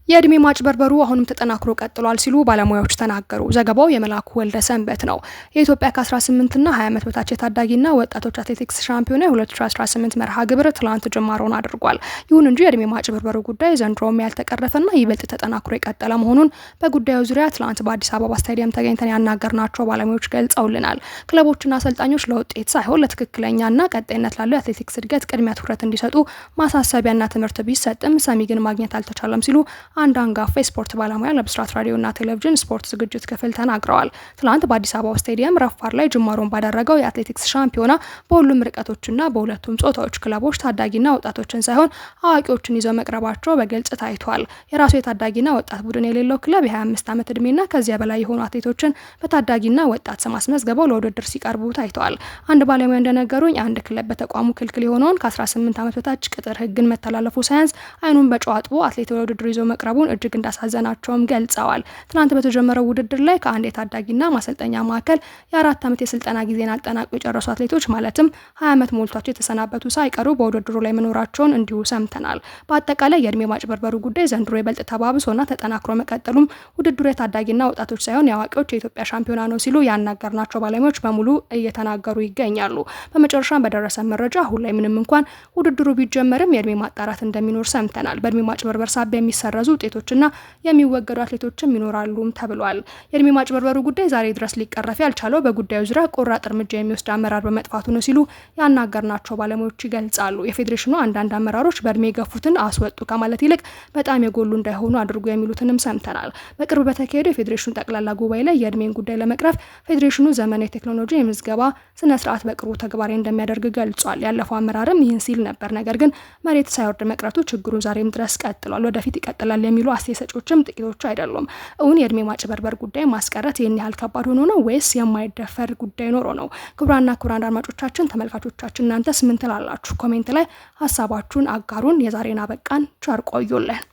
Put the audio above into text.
የእድሜ ማጭበርበሩ አሁንም ተጠናክሮ ቀጥሏል ሲሉ ባለሙያዎች ተናገሩ። ዘገባው የመላኩ ወልደ ሰንበት ነው። የኢትዮጵያ ከ18 እና 20 ዓመት በታች የታዳጊና ወጣቶች አትሌቲክስ ሻምፒዮና 2018 መርሃ ግብር ትላንት ጅማሮን አድርጓል። ይሁን እንጂ የእድሜ ማጭበርበሩ ጉዳይ ዘንድሮም ያልተቀረፈና ይበልጥ ተጠናክሮ የቀጠለ መሆኑን በጉዳዩ ዙሪያ ትላንት በአዲስ አበባ ስታዲየም ተገኝተን ያናገርናቸው ባለሙያዎች ገልጸውልናል። ክለቦችና አሰልጣኞች ለውጤት ሳይሆን ለትክክለኛና ቀጣይነት ላለው የአትሌቲክስ እድገት ቅድሚያ ትኩረት እንዲሰጡ ማሳሰቢያና ትምህርት ቢሰጥም ሰሚ ግን ማግኘት አልተቻለም ሲሉ አንድ አንጋፋ የስፖርት ባለሙያ ለብስራት ራዲዮና ቴሌቪዥን ስፖርት ዝግጅት ክፍል ተናግረዋል። ትላንት በአዲስ አበባ ስታዲየም ረፋር ላይ ጅማሮን ባደረገው የአትሌቲክስ ሻምፒዮና በሁሉም ርቀቶችና በሁለቱም ጾታዎች ክለቦች ታዳጊና ወጣቶችን ሳይሆን አዋቂዎችን ይዘው መቅረባቸው በግልጽ ታይቷል። የራሱ የታዳጊና ወጣት ቡድን የሌለው ክለብ የ25 ዓመት ዕድሜና ከዚያ በላይ የሆኑ አትሌቶችን በታዳጊና ወጣት ስም አስመዝግበው ለውድድር ሲቀርቡ ታይተዋል። አንድ ባለሙያ እንደነገሩኝ አንድ ክለብ በተቋሙ ክልክል የሆነውን ከ18 ዓመት በታች ቅጥር ሕግን መተላለፉ ሳያንስ አይኑን በጨው አጥቦ አትሌት ለውድድር ይዞ መቅረቡን እጅግ እንዳሳዘናቸውም ገልጸዋል። ትናንት በተጀመረው ውድድር ላይ ከአንድ የታዳጊና ማሰልጠኛ ማዕከል የ4 ዓመት የስልጠና ጊዜን አጠናቅቆ የጨረሱ አትሌቶች ማለትም 20 ዓመት ሞልቷቸው የተሰናበቱ ሳይቀሩ በውድድሩ ላይ መኖራቸውን እንዲሁ ሰምተናል። በአጠቃላይ የእድሜ ማጭበርበሩ ጉዳይ ዘንድሮ ይበልጥ ተባብሶና ተጠናክሮ መቀጠሉም ውድድሩ የታዳጊና ወጣቶች ሳይሆን የአዋቂዎች የኢትዮጵያ ሻምፒዮና ነው ሲሉ ያናገርናቸው ባለሙያዎች በሙሉ እየተናገሩ ይገኛሉ። በመጨረሻም በደረሰ መረጃ አሁን ላይ ምንም እንኳን ውድድሩ ቢጀመርም የእድሜ ማጣራት እንደሚኖር ሰምተናል። በእድሜ ማጭበርበር ሳቢያ የሚሰረዙ ውጤቶችና የሚወገዱ አትሌቶችም ይኖራሉም ተብሏል። የእድሜ ማጭበርበሩ ጉዳይ ዛሬ ድረስ ሊቀረፍ ያልቻለው በጉዳዩ ዙሪያ ቆራጥ እርምጃ የሚወስድ አመራር በመጥፋቱ ነው ሲሉ ያናገርናቸው ባለሙያዎች ይገልጻሉ። የፌዴሬሽኑ አንዳንድ አመራሮች በእድሜ የገፉትን አስወጡ ከማለት ይልቅ በጣም የጎሉ እንዳይሆኑ አድርጎ የሚሉትንም ሰምተናል። በቅርብ በተካሄደው የፌዴሬሽኑ ጠቅላላ ጉባኤ ላይ የእድሜን ጉዳይ ለመቅረፍ ፌዴሬሽኑ ዘመናዊ ቴክኖሎጂ የምዝገባ ስነ ስርዓት በቅርቡ ተግባራዊ እንደሚያደርግ ገልጿል። ያለፈው አመራርም ይህን ሲል ነበር። ነገር ግን መሬት ሳይወርድ መቅረቱ ችግሩ ዛሬም ድረስ ቀጥሏል፣ ወደፊት ይቀጥላል የሚሉ አስተያየት ሰጪዎችም ጥቂቶቹ አይደሉም። እውን የእድሜ ማጭበርበር ጉዳይ ማስቀረት ይህን ያህል ከባድ ሆኖ ነው ወይስ የማይደፈር ጉዳይ ኖሮ ነው? ክቡራን አድማጮቻችን፣ ተመልካቾቻችን እናንተስ ምን ትላላችሁ? ኮሜንት ላይ ሀሳባችሁን አጋሩን። የዛሬን አበቃን። ቸር ቆዩልን።